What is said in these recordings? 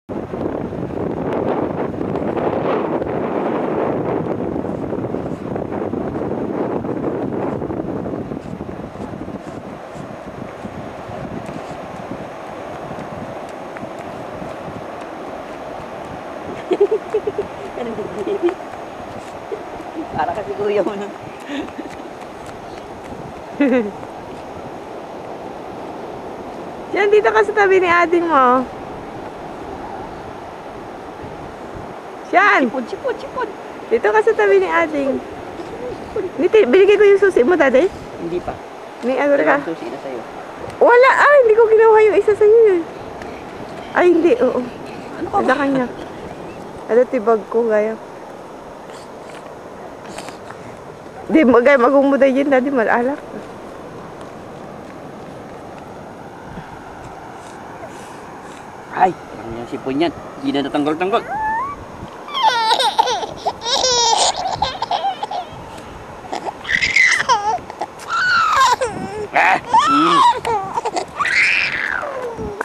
Para kasi kuya mo nun. Diyan, dito ka sa tabi ni ading mo. Siyan! Sipon. Dito ka sa tabi ni ading. Binigay ko yung susi mo, daddy? Hindi pa. May agor ka? Susi na sa'yo. Wala! Hindi ko ginawa yung isa sa'yo yun. Ay, hindi. Oo. Ano ka Sa kanya. Ano tibag ko, gaya. Di, gaya, magumuday yun, daddy. Malaalak. Ay, ano yung sipon yan? Hindi na natanggal-tanggal.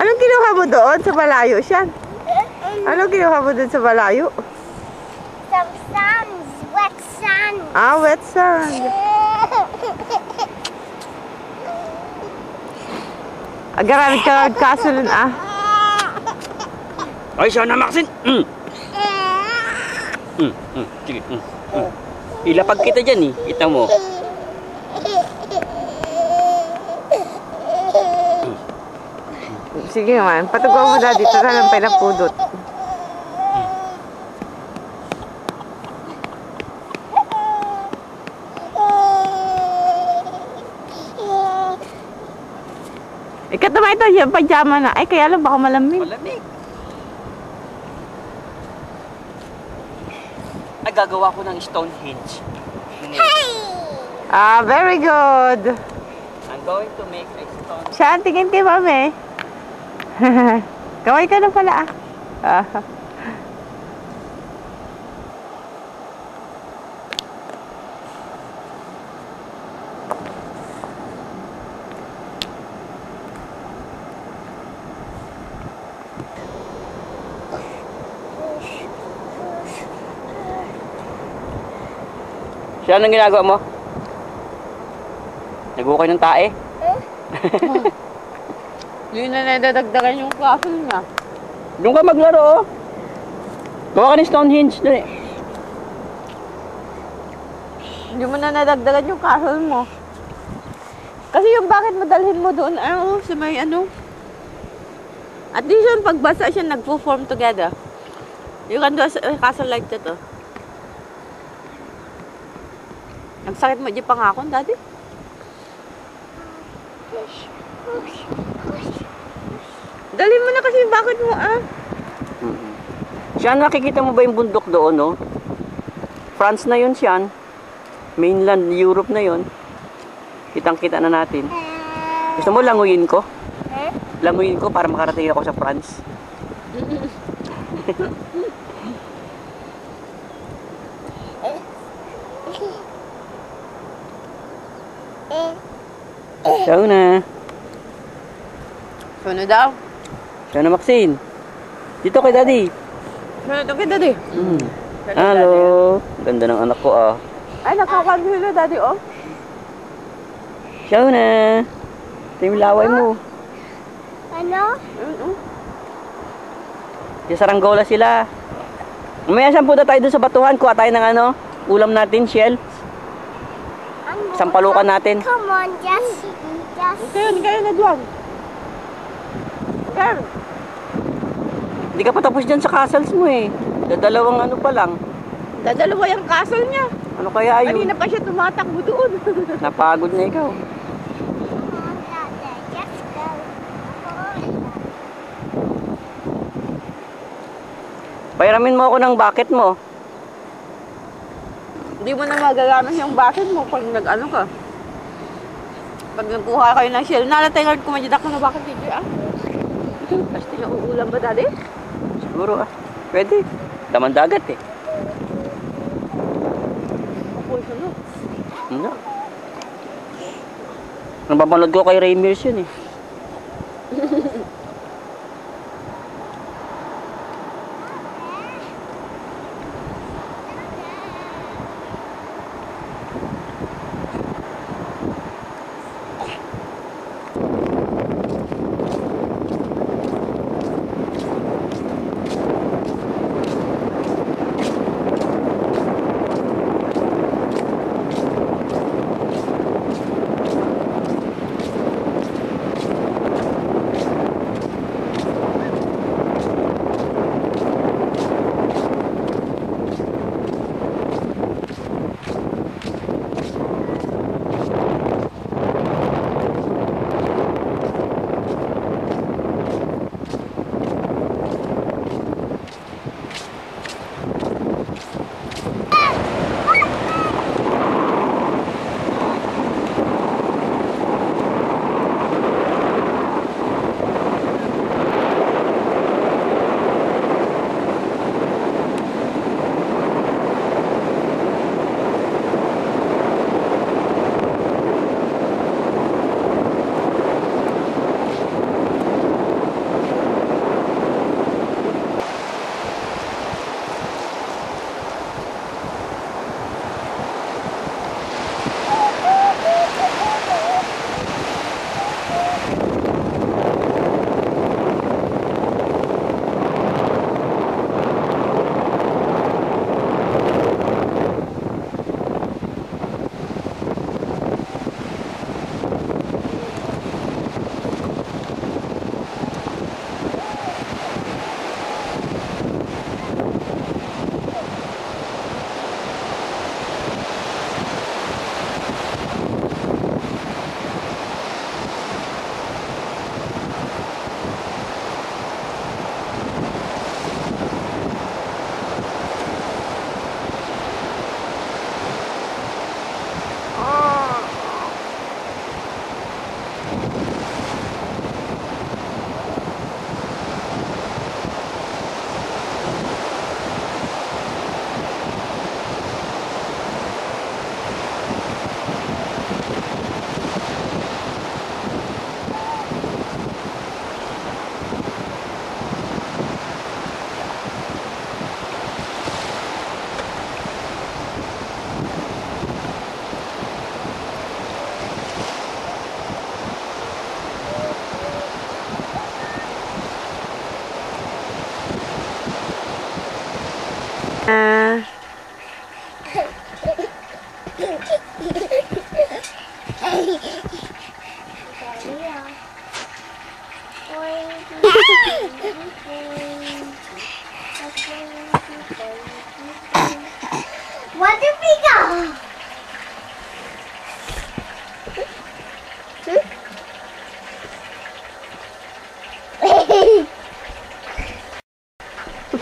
Anong kinuha mo doon sa malayo, Siyan? Anong kinuha mo doon sa malayo? Some sand, wet sand. Ah, wet sand. Agaramit ka kasulun, ah. Ay, siya na, Maxine! Sige. Ilapag kita dyan eh. Kita mo. Sige man, patugaw mo na dito na lang pinapudot. Ikat naman ito, yung pajama na. Ay, kaya lang baka malamig. Malamig. Ay, gagawa ko ng Stonehenge. Ah, very good. I'm going to make a stone. Siya, tingin kay mami. Kaway ka na pala, ah. Siya, anong ginagawa mo? Nag-ukay ng tae? Yun na nadadagdagan yung castle niya. Doon ka maglaro, oh. Gawa ka ng Stonehenge. Dali. Hindi mo na nadagdagan yung castle mo. Kasi yung bakit madalhin mo doon, ano, sa may ano. At least yung pagbasa siya, nagpo-form together. You can do a castle like that, oh. Nagsakit mo di pangakon, daddy? Dali mo na kasi yung bakit mo, ah. Siya, nakikita mo ba yung bundok doon, no? France na yun, siyan. Mainland Europe na yun. Kitang-kita na natin. Gusto mo languyin ko? Languyin ko para makarating ako sa France. Siya na. Ano daw? Siya na, Maxine. Dito kay daddy. Ano kay daddy? Hello. Ganda ng anak ko, ah. Ay, nakakalhilo, daddy, oh. Siya na. Ito yung laway mo. Ano? Sa Saranggola sila. Mamaya saan punta tayo doon sa batuhan. Kuha tayo ng ano, ulam natin, shell. Sampalukan natin. Come on, just. Kayo na duwag. Kayo. Hindi ka pa tapos dyan sa castles mo eh. Dadalawang ano pa lang. Dadalawa yung castle niya. Ano kaya yun? Kanina pa siya tumatakbo doon. Napagod na ikaw. Just go. Pairamin mo ako ng bucket mo. Hindi mo na magagamit yung bucket mo pag nag-ano ka. Pag nagkuha kayo ng shell, nalatay nga kumadyadak ko na bucket dito, ah. Basta yung uulam ba, daddy? Siguro ah. Pwede. Laman dagat eh. Pulso, no? Ano? Napapanood ko kay Ramirez yun eh.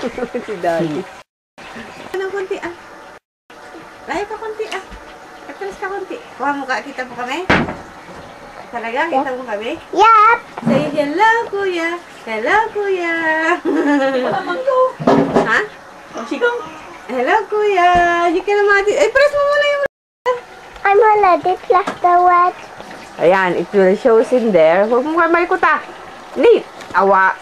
Si Daddy. Ano konti ah? Layo ka konti ah. Atras ka konti. Kuha mo ka, kita mo kami? Talaga, kita mo kami? Yep. Say hello, kuya. Hello, kuya. Wala man ko. Ha? Ang sigaw. Hello, kuya. You can imagine. Eh, press mo muna yung... I'm gonna plus the word. Ayan, it will shows in there. Huwag mo kayo malikot ah. Nate, awa.